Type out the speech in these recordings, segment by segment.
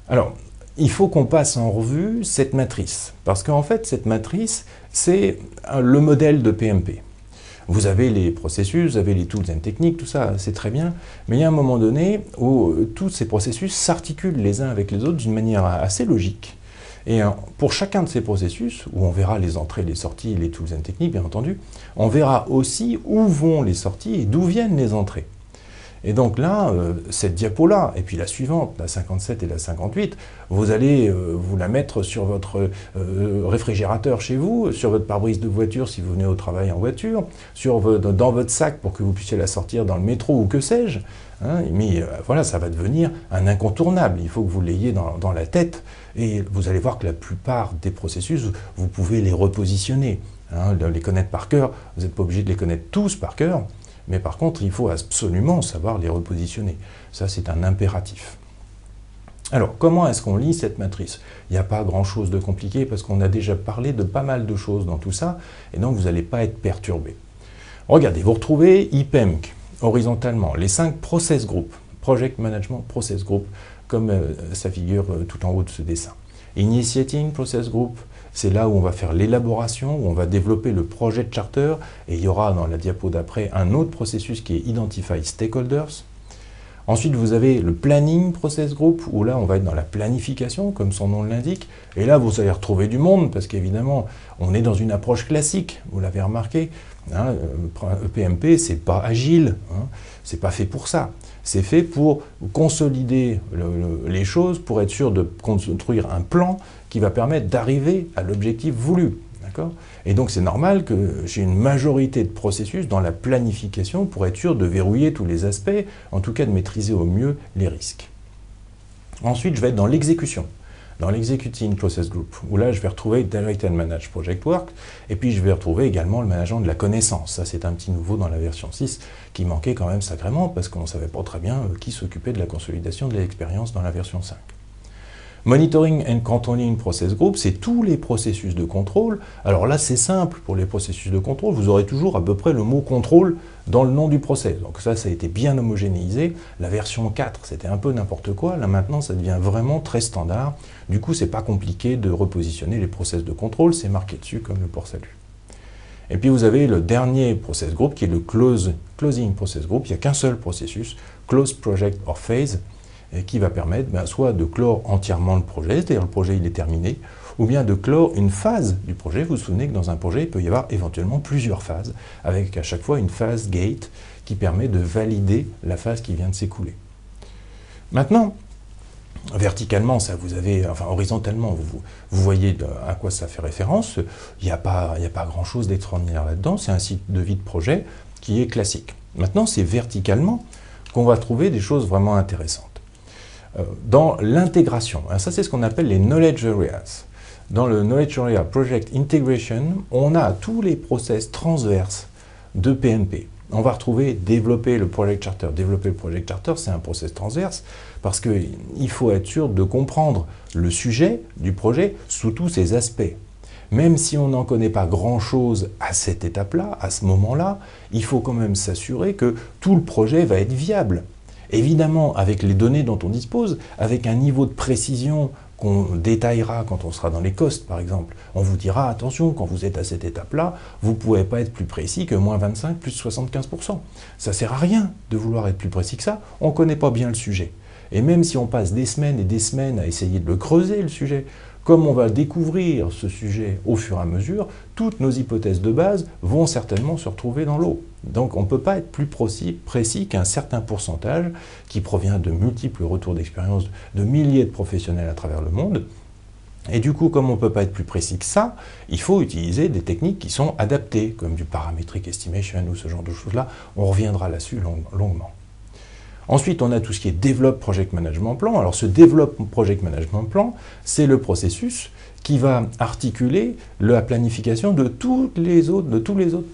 Alors, il faut qu'on passe en revue cette matrice, parce qu'en fait, cette matrice, c'est le modèle de PMP. Vous avez les processus, vous avez les tools and techniques, tout ça, c'est très bien, mais il y a un moment donné où tous ces processus s'articulent les uns avec les autres d'une manière assez logique. Et pour chacun de ces processus, où on verra les entrées, les sorties, les tools and techniques, bien entendu, on verra aussi où vont les sorties et d'où viennent les entrées. Et donc là, cette diapo-là, et puis la suivante, la 57 et la 58, vous allez vous la mettre sur votre réfrigérateur chez vous, sur votre pare-brise de voiture si vous venez au travail en voiture, dans votre sac pour que vous puissiez la sortir dans le métro ou que sais-je. Hein, mais voilà, ça va devenir un incontournable. Il faut que vous l'ayez dans la tête. Et vous allez voir que la plupart des processus, vous pouvez les repositionner. Hein, les connaître par cœur, vous n'êtes pas obligé de les connaître tous par cœur. Mais par contre, il faut absolument savoir les repositionner. Ça, c'est un impératif. Alors, comment est-ce qu'on lit cette matrice? Il n'y a pas grand-chose de compliqué parce qu'on a déjà parlé de pas mal de choses dans tout ça, et donc vous n'allez pas être perturbé. Regardez, vous retrouvez IPEMC, horizontalement, les 5 process groups, Project Management Process Group, comme ça figure tout en haut de ce dessin. Initiating Process Group, c'est là où on va faire l'élaboration, où on va développer le projet de charter, et il y aura dans la diapo d'après un autre processus qui est Identify Stakeholders. Ensuite, vous avez le Planning Process Group, où là, on va être dans la planification, comme son nom l'indique, et là, vous allez retrouver du monde, parce qu'évidemment, on est dans une approche classique, vous l'avez remarqué, hein, PMP, c'est pas agile, hein, c'est pas fait pour ça. C'est fait pour consolider les choses, pour être sûr de construire un plan qui va permettre d'arriver à l'objectif voulu. Et donc c'est normal que j'ai une majorité de processus dans la planification pour être sûr de verrouiller tous les aspects, en tout cas de maîtriser au mieux les risques. Ensuite, je vais être dans l'exécution, dans l'Executing Process Group, où là je vais retrouver Direct and Manage Project Work, et puis je vais retrouver également le management de la connaissance. Ça c'est un petit nouveau dans la version 6 qui manquait quand même sacrément parce qu'on ne savait pas très bien qui s'occupait de la consolidation de l'expérience dans la version 5. Monitoring and Controlling Process Group, c'est tous les processus de contrôle. Alors là, c'est simple pour les processus de contrôle. Vous aurez toujours à peu près le mot contrôle dans le nom du process. Donc ça a été bien homogénéisé. La version 4, c'était un peu n'importe quoi. Là, maintenant, ça devient vraiment très standard. Du coup, c'est pas compliqué de repositionner les process de contrôle. C'est marqué dessus comme le port salut. Et puis, vous avez le dernier process group qui est le Closing Process Group. Il n'y a qu'un seul processus, Close Project or Phase, qui va permettre soit de clore entièrement le projet, c'est-à-dire le projet il est terminé, ou bien de clore une phase du projet. Vous vous souvenez que dans un projet, il peut y avoir éventuellement plusieurs phases, avec à chaque fois une phase gate qui permet de valider la phase qui vient de s'écouler. Maintenant, verticalement, ça vous avez, enfin horizontalement, vous voyez à quoi ça fait référence. Il n'y a pas grand-chose d'extraordinaire là-dedans, c'est un cycle de vie de projet qui est classique. Maintenant, c'est verticalement qu'on va trouver des choses vraiment intéressantes. Dans l'intégration, ça c'est ce qu'on appelle les knowledge areas. Dans le knowledge area project integration, on a tous les process transverses de PMP. On va retrouver développer le project charter. Développer le project charter, c'est un process transverse parce qu'il faut être sûr de comprendre le sujet du projet sous tous ses aspects. Même si on n'en connaît pas grand-chose à cette étape-là, à ce moment-là, il faut quand même s'assurer que tout le projet va être viable. Évidemment, avec les données dont on dispose, avec un niveau de précision qu'on détaillera quand on sera dans les costs, par exemple. On vous dira, attention, quand vous êtes à cette étape-là, vous ne pouvez pas être plus précis que moins 25 plus 75%. Ça ne sert à rien de vouloir être plus précis que ça, on ne connaît pas bien le sujet. Et même si on passe des semaines et des semaines à essayer de le creuser, le sujet, comme on va découvrir ce sujet au fur et à mesure, toutes nos hypothèses de base vont certainement se retrouver dans l'eau. Donc on ne peut pas être plus précis qu'un certain pourcentage qui provient de multiples retours d'expérience de milliers de professionnels à travers le monde. Et du coup, comme on ne peut pas être plus précis que ça, il faut utiliser des techniques qui sont adaptées, comme du parametric estimation ou ce genre de choses-là. On reviendra là-dessus longuement. Ensuite, on a tout ce qui est Develop Project Management Plan. Alors, ce Develop Project Management Plan, c'est le processus qui va articuler la planification de tous les autres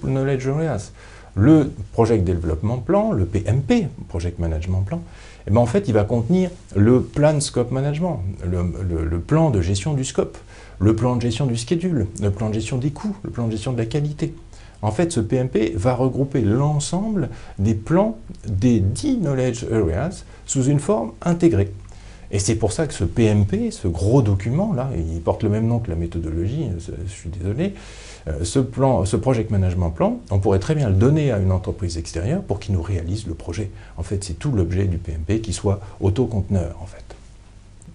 knowledge areas. Le Project Development Plan, le PMP, Project Management Plan, eh bien, en fait, il va contenir le Plan Scope Management, le plan de gestion du scope, le plan de gestion du schedule, le plan de gestion des coûts, le plan de gestion de la qualité. En fait, ce PMP va regrouper l'ensemble des plans des 10 knowledge areas sous une forme intégrée. Et c'est pour ça que ce PMP, ce gros document-là, il porte le même nom que la méthodologie, je suis désolé, ce Project Management Plan, on pourrait très bien le donner à une entreprise extérieure pour qu'il nous réalise le projet. En fait, c'est tout l'objet du PMP, qu'il soit autoconteneur, en fait.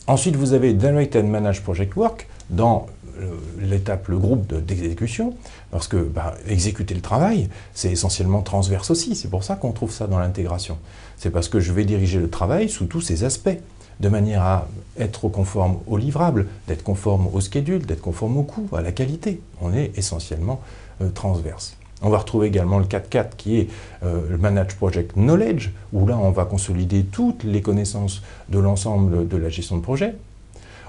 Ensuite, vous avez Direct and Manage Project Work dans l'étape, le groupe d'exécution, parce que exécuter le travail, c'est essentiellement transverse aussi. C'est pour ça qu'on trouve ça dans l'intégration. C'est parce que je vais diriger le travail sous tous ses aspects, de manière à être conforme au livrable, d'être conforme au schedule, d'être conforme au coût, à la qualité. On est essentiellement transverse. On va retrouver également le 4.4 qui est le Manage Project Knowledge, où là on va consolider toutes les connaissances de l'ensemble de la gestion de projet.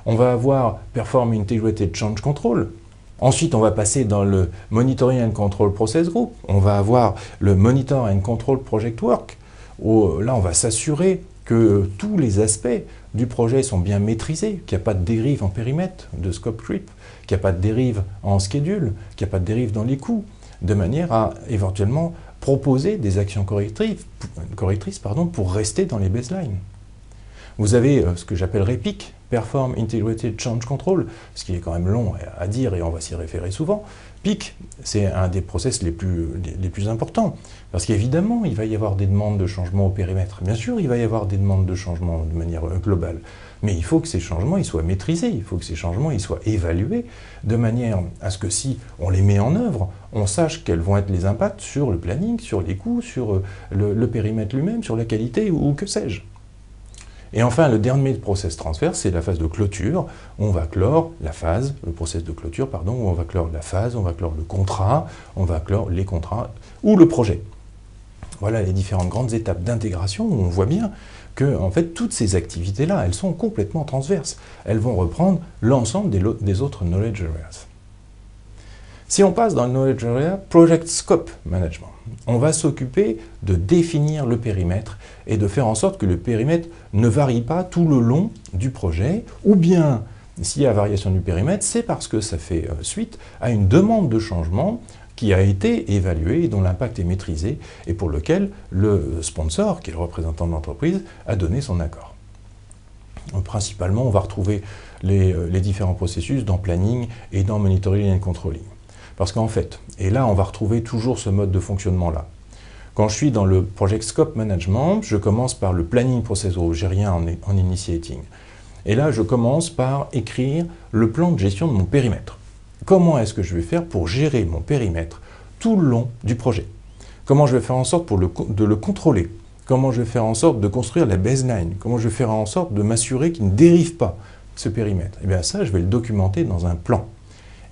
On va avoir Perform Integrated Change Control. Ensuite, on va passer dans le Monitoring and Control Process Group. On va avoir le Monitor and Control Project Work, où là on va s'assurer que tous les aspects du projet sont bien maîtrisés, qu'il n'y a pas de dérive en périmètre, de scope creep, qu'il n'y a pas de dérive en schedule, qu'il n'y a pas de dérive dans les coûts, de manière à éventuellement proposer des actions correctrices pour rester dans les baselines. Vous avez ce que j'appellerais PIC, Perform Integrated Change Control, ce qui est quand même long à dire et on va s'y référer souvent. PIC, c'est un des process les plus importants, parce qu'évidemment, il va y avoir des demandes de changement au périmètre. Bien sûr, il va y avoir des demandes de changement de manière globale, mais il faut que ces changements ils soient maîtrisés, il faut que ces changements ils soient évalués, de manière à ce que si on les met en œuvre, on sache quels vont être les impacts sur le planning, sur les coûts, sur le périmètre lui-même, sur la qualité ou que sais-je. Et enfin, le dernier process transfert, c'est la phase de clôture. On va clore la phase, le process de clôture, pardon, où on va clore la phase, on va clore le contrat, on va clore les contrats ou le projet. Voilà les différentes grandes étapes d'intégration où on voit bien que, en fait, toutes ces activités-là, elles sont complètement transverses. Elles vont reprendre l'ensemble des autres knowledge areas. Si on passe dans le knowledge area, Project Scope Management, on va s'occuper de définir le périmètre et de faire en sorte que le périmètre ne varie pas tout le long du projet, ou bien, s'il y a variation du périmètre, c'est parce que ça fait suite à une demande de changement qui a été évaluée et dont l'impact est maîtrisé et pour lequel le sponsor, qui est le représentant de l'entreprise, a donné son accord. Principalement, on va retrouver les différents processus dans Planning et dans Monitoring and Controlling. Parce qu'en fait, et là on va retrouver toujours ce mode de fonctionnement-là. Quand je suis dans le Project Scope Management, je commence par le Planning Process Group, j'ai rien en Initiating. Et là, je commence par écrire le plan de gestion de mon périmètre. Comment est-ce que je vais faire pour gérer mon périmètre tout le long du projet? Comment je vais faire en sorte de le contrôler? Comment je vais faire en sorte de construire la baseline? Comment je vais faire en sorte de m'assurer qu'il ne dérive pas ce périmètre? Et bien ça, je vais le documenter dans un plan.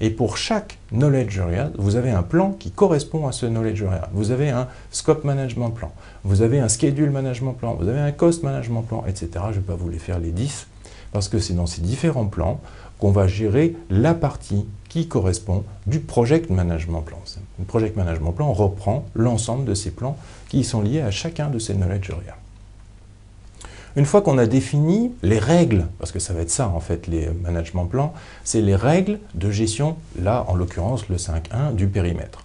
Et pour chaque knowledge area, vous avez un plan qui correspond à ce knowledge area. Vous avez un scope management plan, vous avez un schedule management plan, vous avez un cost management plan, etc. Je ne vais pas vous les faire les 10, parce que c'est dans ces différents plans qu'on va gérer la partie qui correspond du project management plan. Le project management plan reprend l'ensemble de ces plans qui sont liés à chacun de ces knowledge area. Une fois qu'on a défini les règles, parce que ça va être ça en fait les management plans, c'est les règles de gestion, là en l'occurrence le 5.1 du périmètre.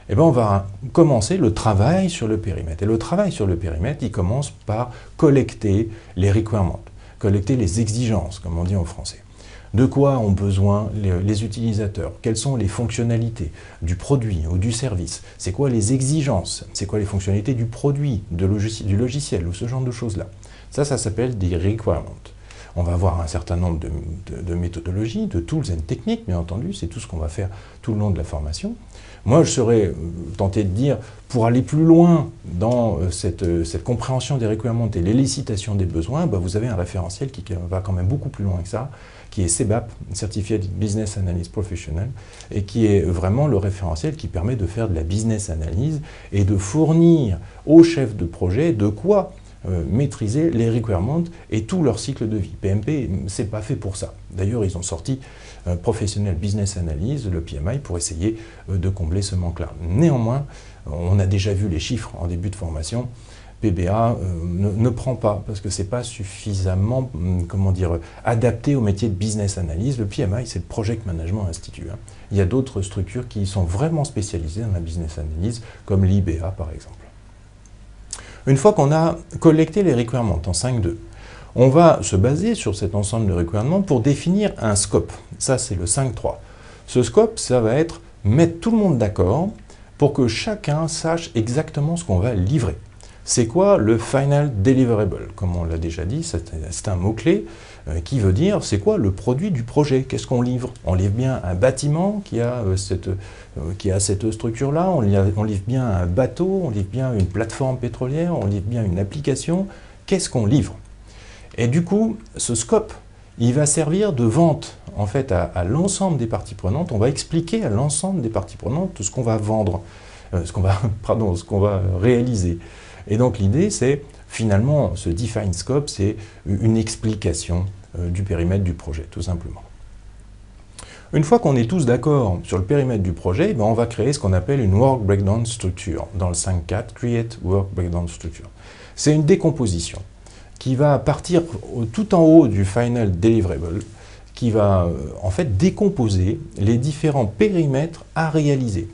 Et bien on va commencer le travail sur le périmètre. Et le travail sur le périmètre, il commence par collecter les requirements, collecter les exigences, comme on dit en français. De quoi ont besoin les utilisateurs? Quelles sont les fonctionnalités du produit ou du service? C'est quoi les exigences? C'est quoi les fonctionnalités du produit, du logiciel ou ce genre de choses-là? Ça s'appelle des requirements. On va avoir un certain nombre de méthodologies, de tools and techniques, bien entendu, c'est tout ce qu'on va faire tout le long de la formation. Moi, je serais tenté de dire, pour aller plus loin dans cette compréhension des requirements et l'élucidation des besoins, vous avez un référentiel qui va quand même beaucoup plus loin que ça, qui est CBAP, Certified Business Analyst Professional, et qui est vraiment le référentiel qui permet de faire de la business analyse et de fournir aux chefs de projet de quoi maîtriser les requirements et tout leur cycle de vie. PMP, c'est pas fait pour ça. D'ailleurs, ils ont sorti Professional Business Analyse, le PMI, pour essayer de combler ce manque-là. Néanmoins, on a déjà vu les chiffres en début de formation. PBA ne prend pas, parce que c'est pas suffisamment, adapté au métier de business analyse. Le PMI, c'est le Project Management Institute. Il y a d'autres structures qui sont vraiment spécialisées dans la business analyse, comme l'IBA par exemple. Une fois qu'on a collecté les requirements en 5.2, On va se baser sur cet ensemble de requirements pour définir un scope. Ça, c'est le 5.3. Ce scope, ça va être mettre tout le monde d'accord pour que chacun sache exactement ce qu'on va livrer. C'est quoi le final deliverable? Comme on l'a déjà dit, c'est un mot-clé qui veut dire c'est quoi le produit du projet? Qu'est-ce qu'on livre? On livre bien un bâtiment qui a cette structure-là, on livre bien un bateau, on livre bien une plateforme pétrolière, on livre bien une application. Qu'est-ce qu'on livre? Et du coup, ce scope, il va servir de vente en fait à l'ensemble des parties prenantes. On va expliquer à l'ensemble des parties prenantes tout ce qu'on va vendre, ce qu'on va réaliser. Et donc l'idée, c'est finalement, ce define scope, c'est une explication du périmètre du projet, tout simplement. Une fois qu'on est tous d'accord sur le périmètre du projet, on va créer ce qu'on appelle une Work Breakdown Structure. Dans le 5.4, Create Work Breakdown Structure. C'est une décomposition qui va partir tout en haut du Final Deliverable, qui va en fait décomposer les différents périmètres à réaliser.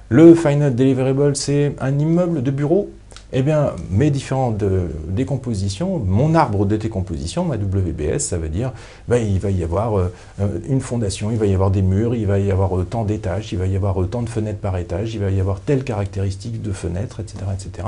Le Final Deliverable, c'est un immeuble de bureau. Eh bien, mes différentes décompositions, mon arbre de décomposition, ma WBS, ça veut dire il va y avoir une fondation, il va y avoir des murs, il va y avoir tant d'étages, il va y avoir tant de fenêtres par étage, il va y avoir telle caractéristique de fenêtre, etc., etc.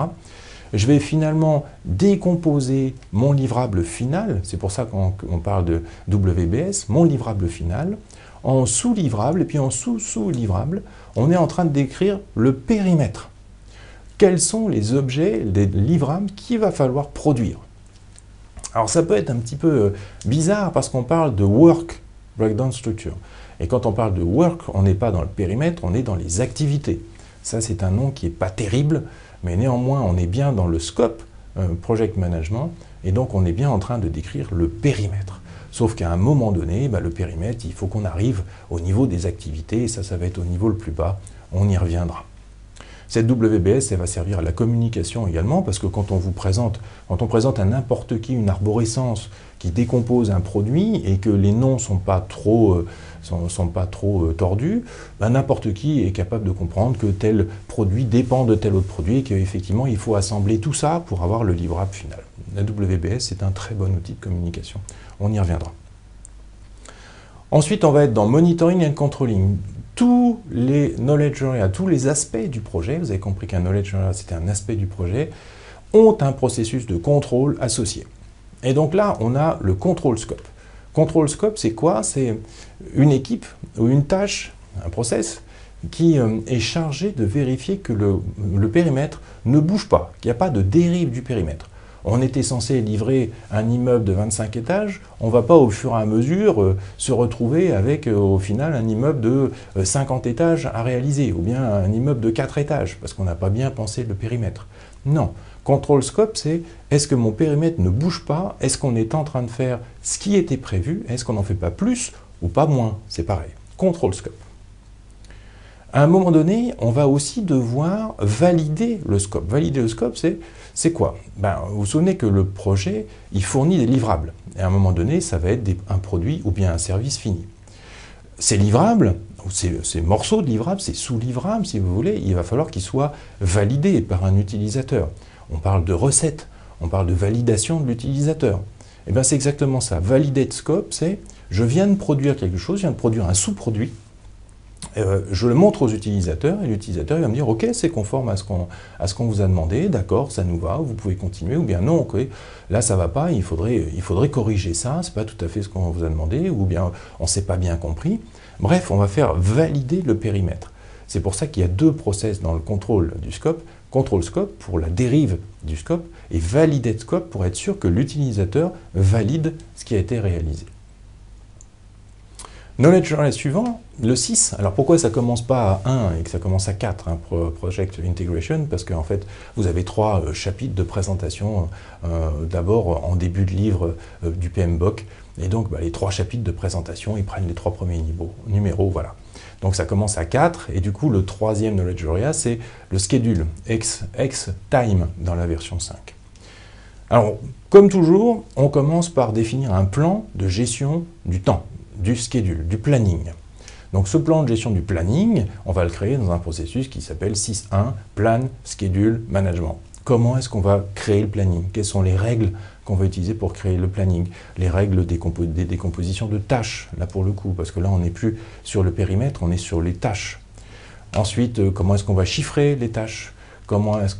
Je vais finalement décomposer mon livrable final, c'est pour ça qu'on parle de WBS, mon livrable final, en sous-livrable, et puis en sous-sous-livrable, on est en train de décrire le périmètre. Quels sont les objets, les livrables qu'il va falloir produire? Alors ça peut être un petit peu bizarre parce qu'on parle de Work Breakdown Structure. Et quand on parle de Work, on n'est pas dans le périmètre, on est dans les activités. Ça, c'est un nom qui n'est pas terrible, mais néanmoins, on est bien dans le scope Project Management, et donc on est bien en train de décrire le périmètre. Sauf qu'à un moment donné, le périmètre, il faut qu'on arrive au niveau des activités, et ça va être au niveau le plus bas, on y reviendra. Cette WBS, elle va servir à la communication également, parce que quand on présente à n'importe qui une arborescence qui décompose un produit et que les noms ne sont pas trop tordus, n'importe qui est capable de comprendre que tel produit dépend de tel autre produit et qu'effectivement il faut assembler tout ça pour avoir le livrable final. La WBS, c'est un très bon outil de communication. On y reviendra. Ensuite, on va être dans Monitoring and Controlling. Tous les knowledge areas, tous les aspects du projet, vous avez compris qu'un knowledge area, c'était un aspect du projet, ont un processus de contrôle associé. Et donc là, on a le control scope. Control scope, c'est quoi? C'est une équipe ou une tâche, un process, qui est chargé de vérifier que le périmètre ne bouge pas, qu'il n'y a pas de dérive du périmètre. On était censé livrer un immeuble de 25 étages, on ne va pas au fur et à mesure se retrouver avec au final un immeuble de 50 étages à réaliser, ou bien un immeuble de 4 étages, parce qu'on n'a pas bien pensé le périmètre. Non, control scope, c'est est-ce que mon périmètre ne bouge pas? Est-ce qu'on est en train de faire ce qui était prévu? Est-ce qu'on n'en fait pas plus ou pas moins? C'est pareil, control scope. À un moment donné, on va aussi devoir valider le scope. Valider le scope, c'est quoi? Vous vous souvenez que le projet, il fournit des livrables. Et à un moment donné, ça va être un produit ou bien un service fini. Ces livrables, ces morceaux de livrables, ces sous-livrables, si vous voulez, il va falloir qu'ils soient validés par un utilisateur. On parle de recettes, on parle de validation de l'utilisateur. Et bien c'est exactement ça. Valider de scope, c'est je viens de produire quelque chose, je viens de produire un sous-produit, je le montre aux utilisateurs et l'utilisateur va me dire ok, c'est conforme à ce qu'on vous a demandé, d'accord, ça nous va, vous pouvez continuer, ou bien non, ok, là ça va pas, il faudrait corriger ça, c'est pas tout à fait ce qu'on vous a demandé, ou bien on s'est pas bien compris. Bref, on va faire valider le périmètre. C'est pour ça qu'il y a deux process dans le contrôle du scope. Control scope pour la dérive du scope et validate scope pour être sûr que l'utilisateur valide ce qui a été réalisé. Knowledge area suivant, le 6. Alors pourquoi ça ne commence pas à 1 et que ça commence à 4, Project Integration? Parce qu'en fait, vous avez 3 chapitres de présentation, d'abord en début de livre du PMBOK. Et donc les 3 chapitres de présentation, ils prennent les 3 premiers numéros, voilà. Donc ça commence à 4, et du coup le 3e knowledge area, c'est le schedule, X time dans la version 5. Alors, comme toujours, on commence par définir un plan de gestion du temps, du schedule, du planning. Donc ce plan de gestion du planning, on va le créer dans un processus qui s'appelle 6.1, Plan, Schedule, Management. comment est-ce qu'on va créer le planning, quelles sont les règles qu'on va utiliser pour créer le planning, les règles des décompositions de tâches, là pour le coup, parce que là on n'est plus sur le périmètre, on est sur les tâches. Ensuite, comment est-ce qu'on va chiffrer les tâches,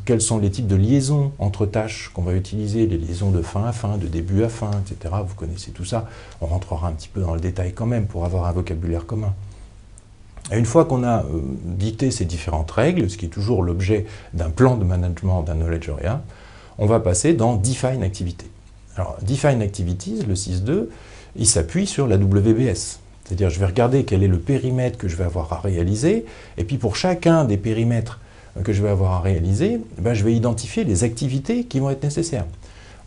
quels sont les types de liaisons entre tâches qu'on va utiliser, les liaisons de fin à fin, de début à fin, etc. Vous connaissez tout ça, on rentrera un petit peu dans le détail quand même pour avoir un vocabulaire commun. Et une fois qu'on a dicté ces différentes règles, ce qui est toujours l'objet d'un plan de management d'un knowledge area, on va passer dans Define Activity. Alors, Define Activities, le 6.2, il s'appuie sur la WBS. C'est-à-dire, je vais regarder quel est le périmètre que je vais avoir à réaliser, et puis pour chacun des périmètres que je vais avoir à réaliser, je vais identifier les activités qui vont être nécessaires.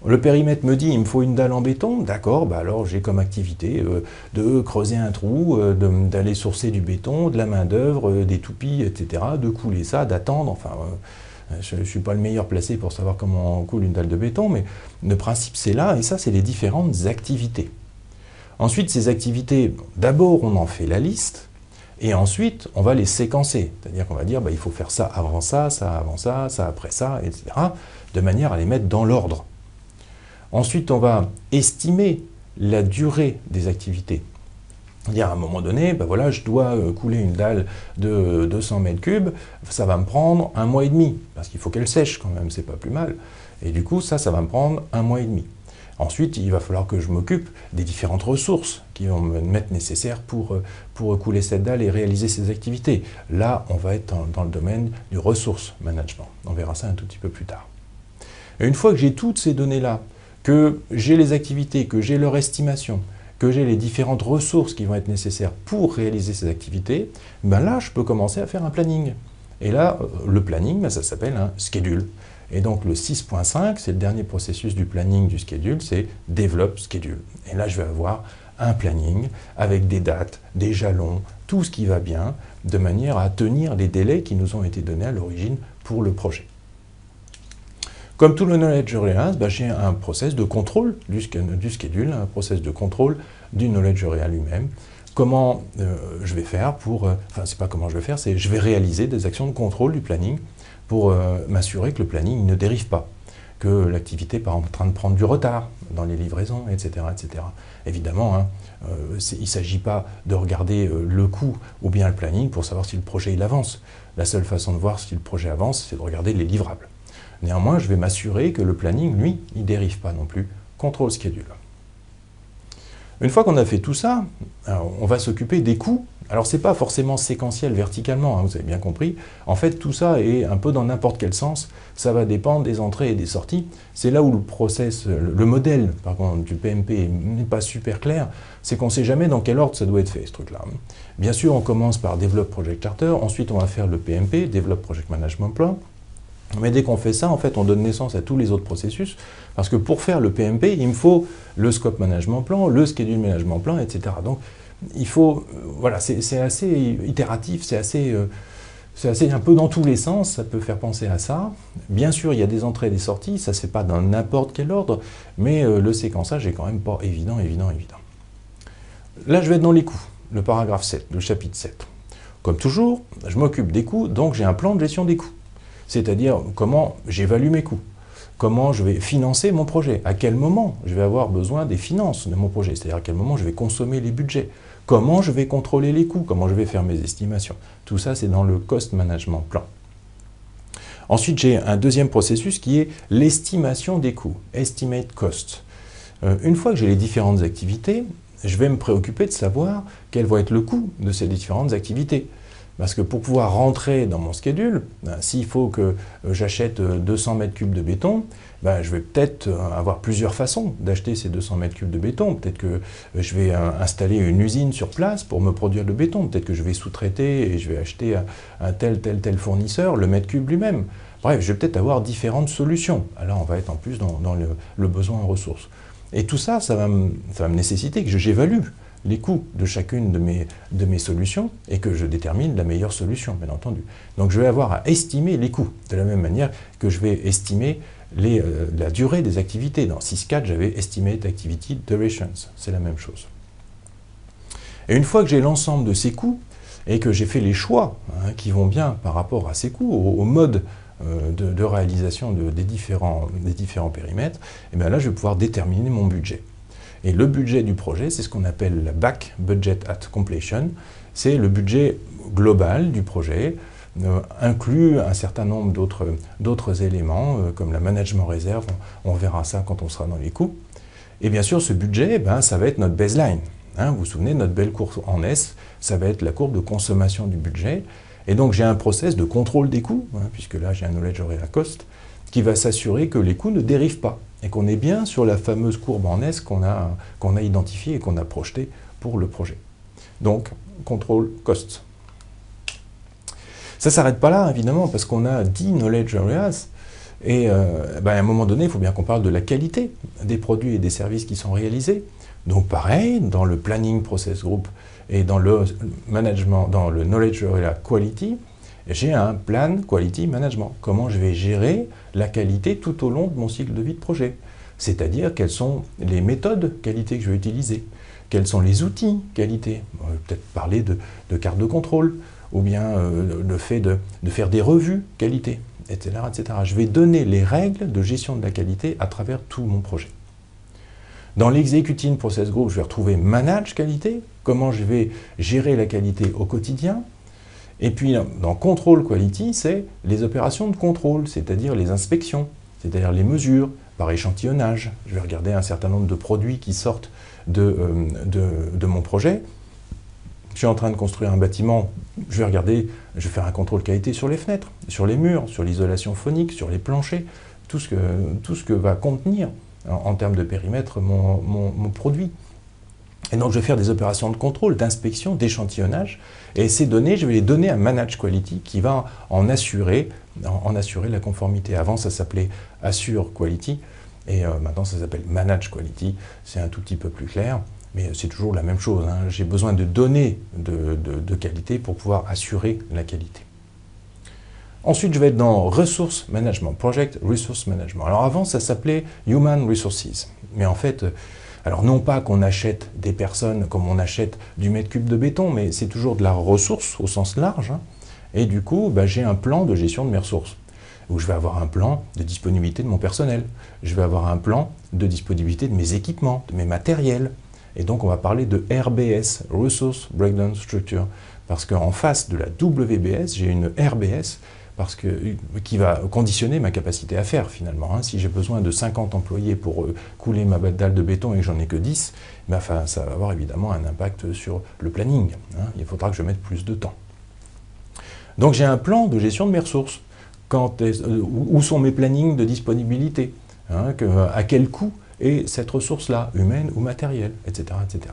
Le périmètre me dit, il me faut une dalle en béton, d'accord, alors j'ai comme activité de creuser un trou, d'aller sourcer du béton, de la main-d'œuvre, des toupies, etc., de couler ça, d'attendre, enfin... je ne suis pas le meilleur placé pour savoir comment on coule une dalle de béton, mais le principe c'est là, et ça c'est les différentes activités. Ensuite, ces activités, d'abord on en fait la liste, et ensuite on va les séquencer. C'est-à-dire qu'on va dire, il faut faire ça avant ça, ça avant ça, ça après ça, etc., de manière à les mettre dans l'ordre. Ensuite, on va estimer la durée des activités. C'est-à-dire, à un moment donné, voilà, je dois couler une dalle de 200 mètres cubes, ça va me prendre 1 mois et demi, parce qu'il faut qu'elle sèche quand même, c'est pas plus mal. Et du coup, ça va me prendre 1 mois et demi. Ensuite, il va falloir que je m'occupe des différentes ressources qui vont m'être nécessaires pour couler cette dalle et réaliser ces activités. Là, on va être dans le domaine du resource management. On verra ça un tout petit peu plus tard. Et une fois que j'ai toutes ces données-là, que j'ai les activités, que j'ai leur estimation, que j'ai les différentes ressources qui vont être nécessaires pour réaliser ces activités, là, je peux commencer à faire un planning. Et là, le planning, ça s'appelle un schedule. Et donc, le 6.5, c'est le dernier processus du planning du schedule, c'est Develop Schedule. Et là, je vais avoir un planning avec des dates, des jalons, tout ce qui va bien, de manière à tenir les délais qui nous ont été donnés à l'origine pour le projet. Comme tout le knowledge area, j'ai un process de contrôle du schedule, un process de contrôle du knowledge area lui-même. Comment je vais faire pour... c'est pas comment je vais faire, c'est je vais réaliser des actions de contrôle du planning pour m'assurer que le planning ne dérive pas, que l'activité n'est pas en train de prendre du retard dans les livraisons, etc. etc. Évidemment, il ne s'agit pas de regarder le coût ou bien le planning pour savoir si le projet il avance. La seule façon de voir si le projet avance, c'est de regarder les livrables. Néanmoins, je vais m'assurer que le planning, lui, il ne dérive pas non plus. Contrôle schedule. Une fois qu'on a fait tout ça, on va s'occuper des coûts. Alors, ce n'est pas forcément séquentiel verticalement, vous avez bien compris. En fait, tout ça est un peu dans n'importe quel sens. Ça va dépendre des entrées et des sorties. C'est là où le modèle, par contre, du PMP n'est pas super clair. C'est qu'on ne sait jamais dans quel ordre ça doit être fait, ce truc-là. Bien sûr, on commence par Develop Project Charter. Ensuite, on va faire le PMP, Develop Project Management Plan. Mais dès qu'on fait ça, en fait, on donne naissance à tous les autres processus, parce que pour faire le PMP, il me faut le Scope Management Plan, le Schedule Management Plan, etc. Donc, il faut, voilà, c'est assez itératif, c'est assez un peu dans tous les sens, ça peut faire penser à ça. Bien sûr, il y a des entrées et des sorties, ça ne se fait pas dans n'importe quel ordre, mais le séquençage est quand même pas évident. Là, je vais être dans les coûts, le paragraphe 7, le chapitre 7. Comme toujours, je m'occupe des coûts, donc j'ai un plan de gestion des coûts. C'est-à-dire comment j'évalue mes coûts, comment je vais financer mon projet, à quel moment je vais avoir besoin des finances de mon projet, c'est-à-dire à quel moment je vais consommer les budgets, comment je vais contrôler les coûts, comment je vais faire mes estimations. Tout ça, c'est dans le Cost Management Plan. Ensuite, j'ai un deuxième processus qui est l'estimation des coûts, Estimate Cost. Une fois que j'ai les différentes activités, je vais me préoccuper de savoir quel va être le coût de ces différentes activités. Parce que pour pouvoir rentrer dans mon schedule, s'il faut que j'achète 200 mètres cubes de béton, je vais peut-être avoir plusieurs façons d'acheter ces 200 mètres cubes de béton. Peut-être que je vais installer une usine sur place pour me produire le béton. Peut-être que je vais sous-traiter et je vais acheter un tel fournisseur, le mètre cube lui-même. Bref, je vais peut-être avoir différentes solutions. Alors, on va être en plus dans le besoin en ressources. Et tout ça, ça va me nécessiter que j'évalue les coûts de chacune de mes solutions et que je détermine la meilleure solution, bien entendu. Donc je vais avoir à estimer les coûts, de la même manière que je vais estimer la durée des activités. Dans 6.4, j'avais Estimate Activity Durations, c'est la même chose. Et une fois que j'ai l'ensemble de ces coûts et que j'ai fait les choix qui vont bien par rapport à ces coûts, au mode de réalisation des différents périmètres, et bien là, je vais pouvoir déterminer mon budget. Et le budget du projet, c'est ce qu'on appelle la back budget at completion. C'est le budget global du projet, inclut un certain nombre d'autres éléments, comme la management réserve, on verra ça quand on sera dans les coûts. Et bien sûr, ce budget, ça va être notre baseline. Vous vous souvenez, notre belle courbe en S, ça va être la courbe de consommation du budget. Et donc, j'ai un process de contrôle des coûts, puisque là, j'ai un knowledge area cost, qui va s'assurer que les coûts ne dérivent pas et qu'on est bien sur la fameuse courbe en S qu'on a identifiée et qu'on a projetée pour le projet. Donc, contrôle cost. Ça ne s'arrête pas là, évidemment, parce qu'on a 10 knowledge areas. Et à un moment donné, il faut bien qu'on parle de la qualité des produits et des services qui sont réalisés. Donc pareil, dans le planning process group et dans le management, dans le knowledge area quality, j'ai un plan quality management. Comment je vais gérer la qualité tout au long de mon cycle de vie de projet. C'est-à-dire quelles sont les méthodes qualité que je vais utiliser. Quels sont les outils qualité. On va peut-être parler de carte de contrôle ou bien le fait de faire des revues qualité, etc., etc. Je vais donner les règles de gestion de la qualité à travers tout mon projet. Dans l'executing process group, je vais retrouver manage qualité, comment je vais gérer la qualité au quotidien. Et puis dans control quality, c'est les opérations de contrôle, c'est-à-dire les inspections, c'est-à-dire les mesures par échantillonnage. Je vais regarder un certain nombre de produits qui sortent de mon projet. Je suis en train de construire un bâtiment, je vais regarder, je vais faire un contrôle qualité sur les fenêtres, sur les murs, sur l'isolation phonique, sur les planchers, tout ce que va contenir en termes de périmètre mon produit. Et donc je vais faire des opérations de contrôle, d'inspection, d'échantillonnage, et ces données, je vais les donner à Manage Quality qui va en assurer la conformité. Avant ça s'appelait Assure Quality, et maintenant ça s'appelle Manage Quality, c'est un tout petit peu plus clair. Mais c'est toujours la même chose, J'ai besoin de données de qualité pour pouvoir assurer la qualité. Ensuite, je vais être dans Resource Management, Project Resource Management. Alors avant, ça s'appelait Human Resources. Mais en fait, alors non pas qu'on achète des personnes comme on achète du mètre cube de béton, mais c'est toujours de la ressource au sens large. Et du coup, j'ai un plan de gestion de mes ressources, où je vais avoir un plan de disponibilité de mon personnel. Je vais avoir un plan de disponibilité de mes équipements, de mes matériels. Et donc, on va parler de RBS, Resource Breakdown Structure, parce qu'en face de la WBS, j'ai une RBS qui va conditionner ma capacité à faire, finalement. Si j'ai besoin de 50 employés pour couler ma dalle de béton et que j'en ai que 10, ça va avoir évidemment un impact sur le planning. Il faudra que je mette plus de temps. Donc, j'ai un plan de gestion de mes ressources. Où sont mes plannings de disponibilité, à quel coût et cette ressource-là, humaine ou matérielle, etc., etc.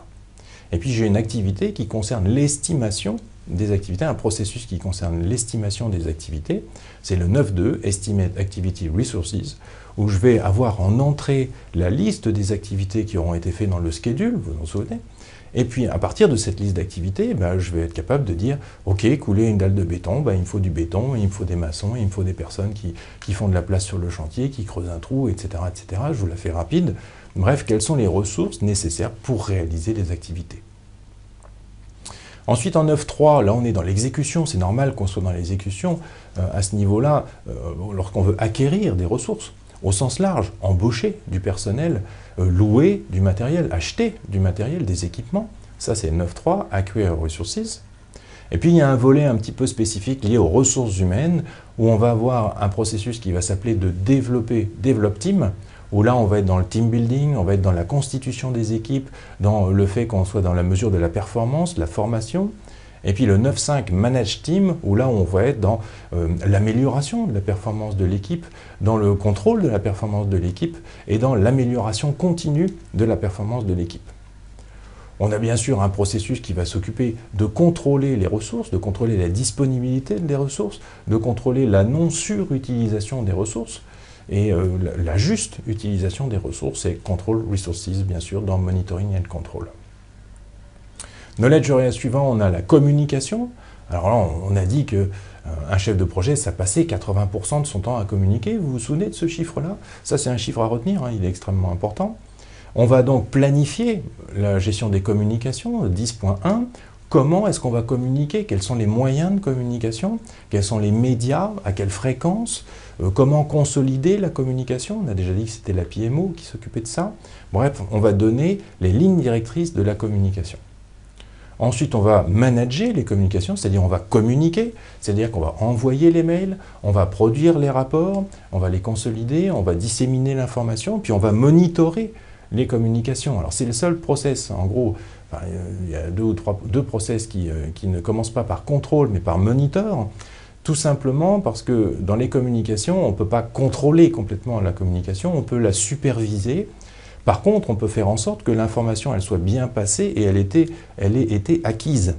Et puis j'ai une activité qui concerne l'estimation des activités, un processus qui concerne l'estimation des activités, c'est le 9.2, Estimate Activity Resources, où je vais avoir en entrée la liste des activités qui auront été faites dans le schedule, vous vous en souvenez, et puis à partir de cette liste d'activités, je vais être capable de dire, ok, couler une dalle de béton, il me faut du béton, il me faut des maçons, il me faut des personnes qui font de la place sur le chantier, qui creusent un trou, etc., etc. Je vous la fais rapide. Bref, quelles sont les ressources nécessaires pour réaliser les activités. Ensuite, en 9.3, là on est dans l'exécution, c'est normal qu'on soit dans l'exécution. À ce niveau-là, lorsqu'on veut acquérir des ressources, au sens large, embaucher du personnel, louer du matériel, acheter du matériel, des équipements. Ça, c'est 9.3, Acquire Resources. Et puis, il y a un volet un petit peu spécifique lié aux ressources humaines, où on va avoir un processus qui va s'appeler de développer, Develop Team, où là, on va être dans le team building, on va être dans la constitution des équipes, dans le fait qu'on soit dans la mesure de la performance, de la formation. Et puis le 9.5 Manage Team, où là on va être dans l'amélioration de la performance de l'équipe, dans le contrôle de la performance de l'équipe et dans l'amélioration continue de la performance de l'équipe. On a bien sûr un processus qui va s'occuper de contrôler les ressources, de contrôler la disponibilité des ressources, de contrôler la non-surutilisation des ressources et la juste utilisation des ressources et Control Resources, bien sûr, dans Monitoring and Control. Knowledge area suivant, on a la communication. Alors là, on a dit qu'un chef de projet, ça passait 80% de son temps à communiquer. Vous vous souvenez de ce chiffre-là? Ça, c'est un chiffre à retenir, il est extrêmement important. On va donc planifier la gestion des communications, 10.1, comment est-ce qu'on va communiquer, quels sont les moyens de communication, quels sont les médias, à quelle fréquence, comment consolider la communication. On a déjà dit que c'était la PMO qui s'occupait de ça. Bref, on va donner les lignes directrices de la communication. Ensuite, on va manager les communications, c'est-à-dire on va communiquer, c'est-à-dire qu'on va envoyer les mails, on va produire les rapports, on va les consolider, on va disséminer l'information, puis on va monitorer les communications. Alors c'est le seul process, en gros, enfin, il y a deux process qui ne commencent pas par contrôle, mais par monitor, tout simplement parce que dans les communications, on ne peut pas contrôler complètement la communication, on peut la superviser. Par contre, on peut faire en sorte que l'information elle soit bien passée et elle ait été acquise.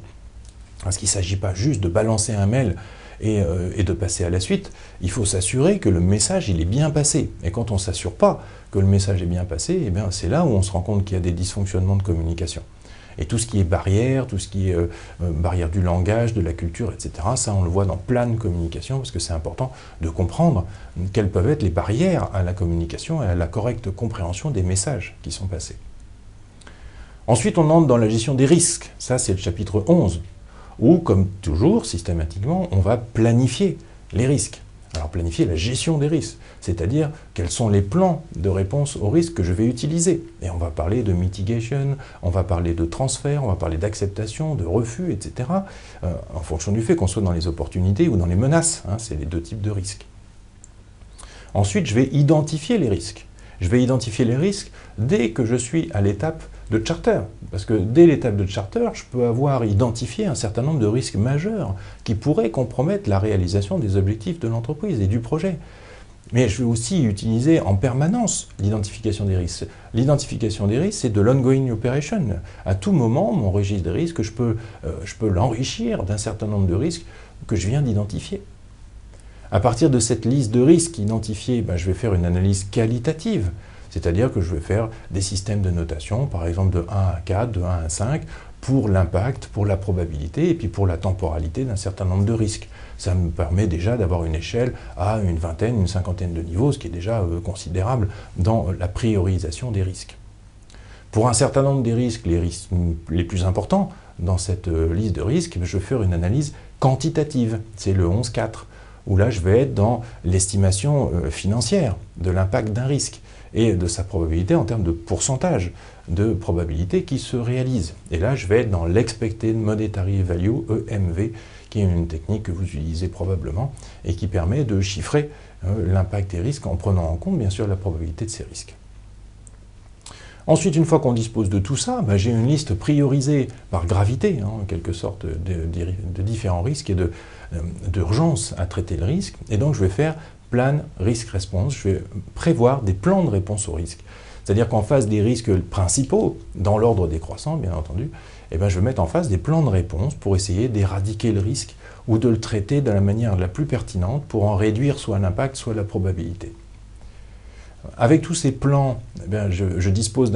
Parce qu'il ne s'agit pas juste de balancer un mail et de passer à la suite. Il faut s'assurer que le message il est bien passé. Et quand on ne s'assure pas que le message est bien passé, eh bien, c'est là où on se rend compte qu'il y a des dysfonctionnements de communication. Et tout ce qui est barrière, tout ce qui est barrière du langage, de la culture, etc., ça on le voit dans plein de communications parce que c'est important de comprendre quelles peuvent être les barrières à la communication et à la correcte compréhension des messages qui sont passés. Ensuite, on entre dans la gestion des risques. Ça, c'est le chapitre 11, où, comme toujours, systématiquement, on va planifier les risques. Alors, planifier la gestion des risques, c'est-à-dire quels sont les plans de réponse aux risques que je vais utiliser. Et on va parler de mitigation, on va parler de transfert, on va parler d'acceptation, de refus, etc., en fonction du fait qu'on soit dans les opportunités ou dans les menaces. Hein, c'est les deux types de risques. Ensuite, je vais identifier les risques. Je vais identifier les risques dès que je suis à l'étape de charter. Parce que dès l'étape de charter, je peux avoir identifié un certain nombre de risques majeurs qui pourraient compromettre la réalisation des objectifs de l'entreprise et du projet. Mais je vais aussi utiliser en permanence l'identification des risques. L'identification des risques, c'est de l'ongoing operation. À tout moment, mon registre des risques, je peux l'enrichir d'un certain nombre de risques que je viens d'identifier. À partir de cette liste de risques identifiés, je vais faire une analyse qualitative, c'est-à-dire que je vais faire des systèmes de notation, par exemple de 1 à 4, de 1 à 5, pour l'impact, pour la probabilité et puis pour la temporalité d'un certain nombre de risques. Ça me permet déjà d'avoir une échelle à une vingtaine, une cinquantaine de niveaux, ce qui est déjà considérable dans la priorisation des risques. Pour un certain nombre des risques, les risques les plus importants dans cette liste de risques, je vais faire une analyse quantitative, c'est le 11.4, où là je vais être dans l'estimation financière de l'impact d'un risque et de sa probabilité en termes de pourcentage de probabilité qui se réalise. Et là je vais être dans l'Expected Monetary Value, EMV, qui est une technique que vous utilisez probablement et qui permet de chiffrer l'impact des risques en prenant en compte bien sûr la probabilité de ces risques. Ensuite, une fois qu'on dispose de tout ça, j'ai une liste priorisée par gravité, en quelque sorte, de différents risques et d'urgence à traiter le risque. Et donc, je vais faire plan, risk, response. Je vais prévoir des plans de réponse aux risques. C'est-à-dire qu'en face des risques principaux, dans l'ordre décroissant, bien entendu, je vais mettre en face des plans de réponse pour essayer d'éradiquer le risque ou de le traiter de la manière la plus pertinente pour en réduire soit l'impact, soit la probabilité. Avec tous ces plans, je dispose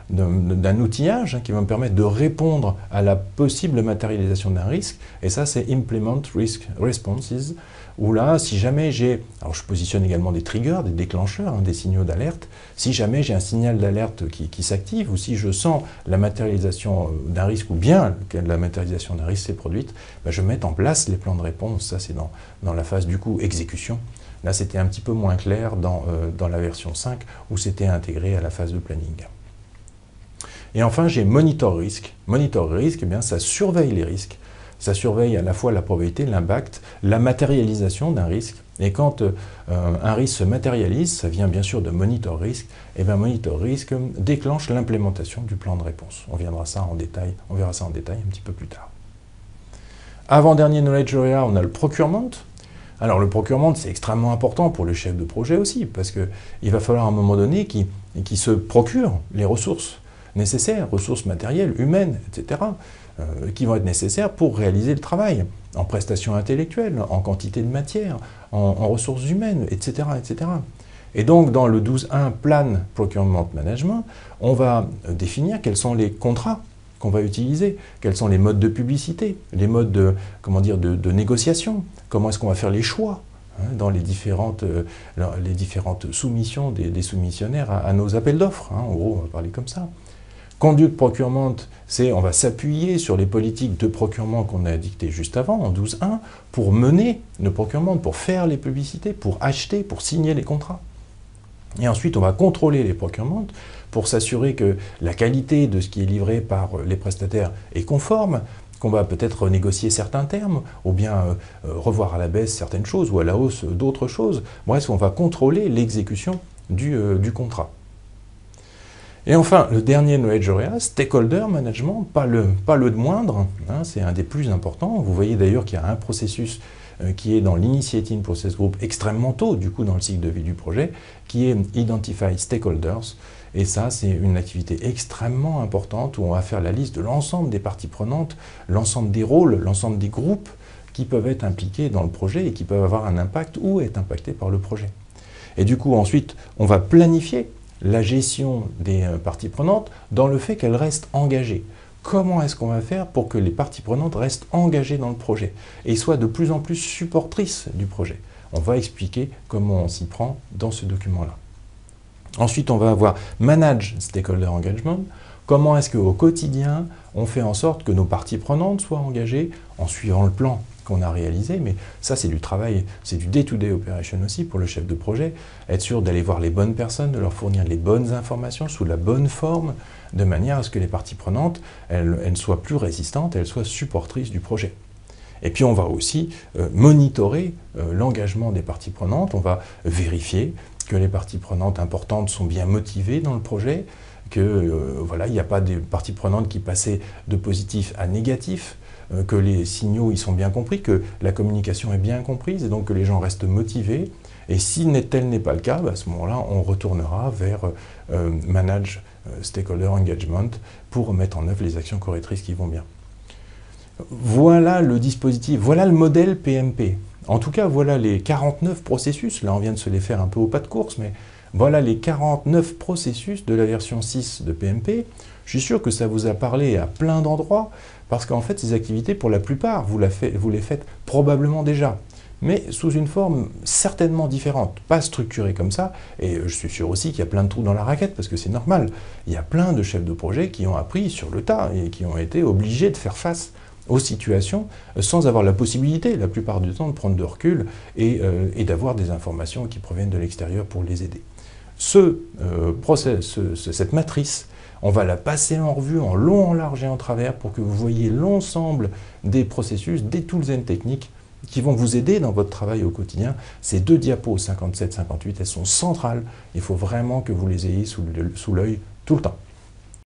d'un outillage qui va me permettre de répondre à la possible matérialisation d'un risque. Et ça, c'est Implement Risk Responses, où là, si jamais j'ai... Alors, je positionne également des triggers, des déclencheurs, des signaux d'alerte. Si jamais j'ai un signal d'alerte qui s'active, ou si je sens la matérialisation d'un risque, ou bien que la matérialisation d'un risque s'est produite, je vais mettre en place les plans de réponse. Ça, c'est dans la phase, du coup, exécution. Là, c'était un petit peu moins clair dans la version 5, où c'était intégré à la phase de planning. Et enfin, j'ai Monitor Risk. Monitor Risk, ça surveille les risques. Ça surveille à la fois la probabilité, l'impact, la matérialisation d'un risque. Et quand un risque se matérialise, ça vient bien sûr de Monitor Risk, et Monitor Risk déclenche l'implémentation du plan de réponse. On verra ça en détail un petit peu plus tard. Avant-dernier knowledge area, on a le procurement. Alors le procurement, c'est extrêmement important pour le chef de projet aussi, parce qu'il va falloir à un moment donné qu'il se procure les ressources nécessaires, ressources matérielles, humaines, etc., qui vont être nécessaires pour réaliser le travail, en prestations intellectuelles, en quantité de matière, en ressources humaines, etc., etc. Et donc dans le 12.1 Plan Procurement Management, on va définir quels sont les contrats qu'on va utiliser, quels sont les modes de publicité, les modes de négociation, comment est-ce qu'on va faire les choix dans les différentes soumissions des soumissionnaires à nos appels d'offres. En gros, on va parler comme ça. Conduct procurement, c'est on va s'appuyer sur les politiques de procurement qu'on a dictées juste avant, en 12.1, pour mener le procurement, pour faire les publicités, pour acheter, pour signer les contrats. Et ensuite, on va contrôler les procurements pour s'assurer que la qualité de ce qui est livré par les prestataires est conforme, qu'on va peut-être renégocier certains termes, ou bien revoir à la baisse certaines choses, ou à la hausse d'autres choses. Bref, on va contrôler l'exécution du contrat. Et enfin, le dernier knowledge area, stakeholder management, pas le moindre, hein, c'est un des plus importants. Vous voyez d'ailleurs qu'il y a un processus qui est dans l'Initiating Process Group extrêmement tôt, du coup, dans le cycle de vie du projet, qui est Identify Stakeholders. Et ça, c'est une activité extrêmement importante où on va faire la liste de l'ensemble des parties prenantes, l'ensemble des rôles, l'ensemble des groupes qui peuvent être impliqués dans le projet et qui peuvent avoir un impact ou être impactés par le projet. Et du coup, ensuite, on va planifier la gestion des parties prenantes dans le fait qu'elles restent engagées. Comment est-ce qu'on va faire pour que les parties prenantes restent engagées dans le projet et soient de plus en plus supportrices du projet? On va expliquer comment on s'y prend dans ce document-là. Ensuite, on va avoir Manage Stakeholder Engagement. Comment est-ce qu'au quotidien, on fait en sorte que nos parties prenantes soient engagées en suivant le plan qu'on a réalisé, mais ça c'est du travail, c'est du day-to-day operation aussi pour le chef de projet, être sûr d'aller voir les bonnes personnes, de leur fournir les bonnes informations sous la bonne forme, de manière à ce que les parties prenantes, elles soient plus résistantes, elles soient supportrices du projet. Et puis on va aussi monitorer l'engagement des parties prenantes, on va vérifier que les parties prenantes importantes sont bien motivées dans le projet, que voilà, il n'y a pas des parties prenantes qui passaient de positif à négatif, que les signaux ils sont bien compris, que la communication est bien comprise et donc que les gens restent motivés. Et si tel n'est pas le cas, à ce moment-là, on retournera vers Manage Stakeholder Engagement pour mettre en œuvre les actions correctrices qui vont bien. Voilà le dispositif, voilà le modèle PMP. En tout cas, voilà les 49 processus. Là, on vient de se les faire un peu au pas de course, mais voilà les 49 processus de la version 6 de PMP. Je suis sûr que ça vous a parlé à plein d'endroits, parce qu'en fait, ces activités, pour la plupart, vous les faites probablement déjà, mais sous une forme certainement différente, pas structurée comme ça. Et je suis sûr aussi qu'il y a plein de trous dans la raquette, parce que c'est normal. Il y a plein de chefs de projet qui ont appris sur le tas et qui ont été obligés de faire face aux situations sans avoir la possibilité, la plupart du temps, de prendre de recul et d'avoir des informations qui proviennent de l'extérieur pour les aider. Cette matrice, on va la passer en revue en long, en large et en travers pour que vous voyez l'ensemble des processus, des tools and techniques qui vont vous aider dans votre travail au quotidien. Ces deux diapos 57-58, elles sont centrales. Il faut vraiment que vous les ayez sous l'œil tout le temps.